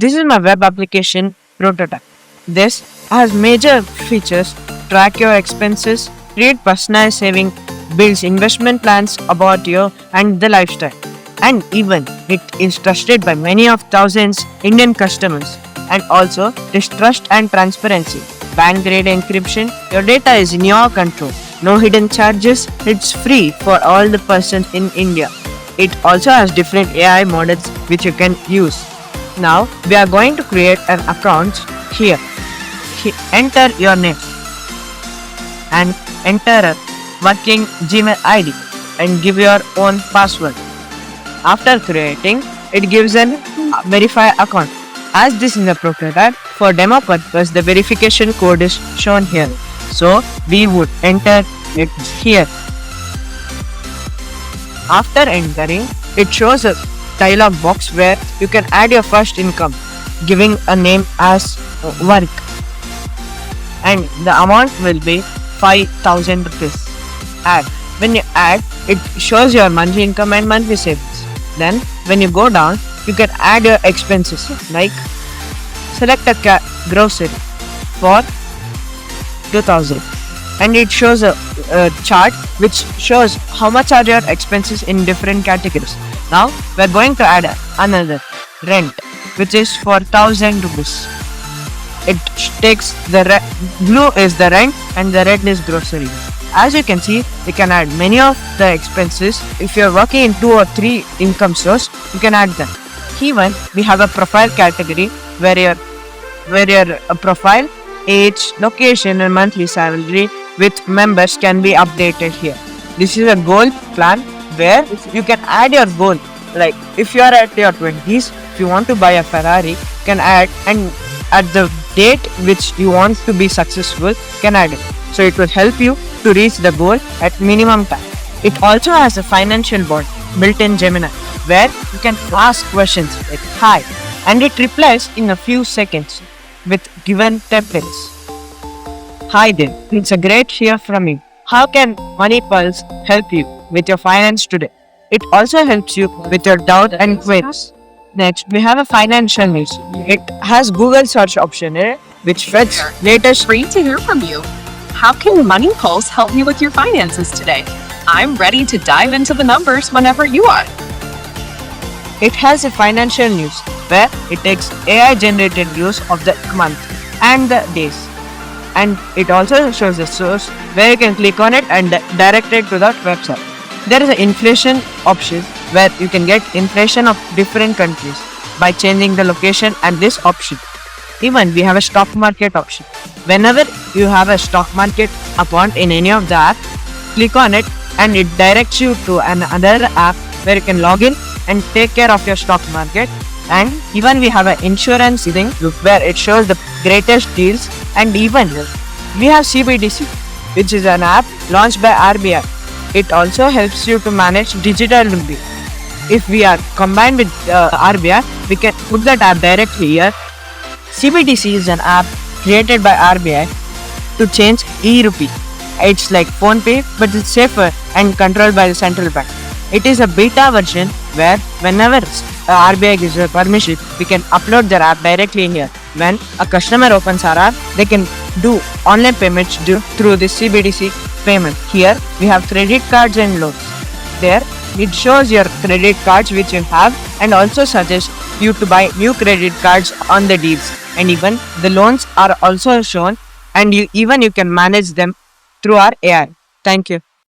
This is my web application prototype. This has major features: track your expenses, create personalized saving, builds investment plans about you and the lifestyle. And even it is trusted by many of thousands Indian customers. And also this trust and transparency. Bank grade encryption, your data is in your control. No hidden charges, it's free for all the persons in India. It also has different AI models which you can use. Now we are going to create an account here. Enter your name and enter a working Gmail ID and give your own password. After creating, it gives an verify account. As this is a prototype, for demo purpose, the verification code is shown here. So we would enter it here. After entering, it shows a dialog box where you can add your first income, giving a name as work, and the amount will be 5,000 rupees. Add. When you add, it shows your monthly income and monthly savings. Then when you go down, you can add your expenses, like select a grocery for 2,000, and it shows a chart which shows how much are your expenses in different categories. Now we are going to add another rent, which is for 1,000 rupees. It takes the blue is the rent and the red is grocery. As you can see, you can add many of the expenses. If you are working in 2 or 3 income source, you can add them. Even we have a profile category where your profile, age, location and monthly salary with members can be updated here. This is a goal plan where you can add your goal. Like if you are at your 20s, if you want to buy a Ferrari, you can add, and at the date which you want to be successful, you can add it. So it will help you to reach the goal at minimum time. It also has a financial bot built in Gemini where you can ask questions like hi, and it replies in a few seconds with given templates. Hi there, it's a great to hear from you. How can Money Pulse help you with your finance today? It also helps you with your doubt and queries. Next, we have a financial news. It has Google search option which fetch latest. Great to hear from you. How can Money Pulse help me with your finances today? I'm ready to dive into the numbers whenever you are. It has a financial news where it takes AI generated news of the month and the days. And it also shows the source where you can click on it and direct it to that website. There is an inflation option where you can get inflation of different countries by changing the location and this option. Even we have a stock market option. Whenever you have a stock market account in any of the app, click on it and it directs you to another app where you can log in and take care of your stock market. And even we have an insurance thing where it shows the greatest deals. And even we have CBDC, which is an app launched by RBI. It also helps you to manage digital rupee. If we are combined with RBI, we can put that app directly here. CBDC is an app created by RBI to change e-rupee. It's like PhonePe, but it's safer and controlled by the central bank. It is a beta version where whenever RBI gives a permission, we can upload their app directly in here. When a customer opens our app, they can do online payments through this CBDC payment. Here we have credit cards and loans. There it shows your credit cards which you have and also suggests you to buy new credit cards on the deals. And even the loans are also shown, and you can manage them through our AI. Thank you.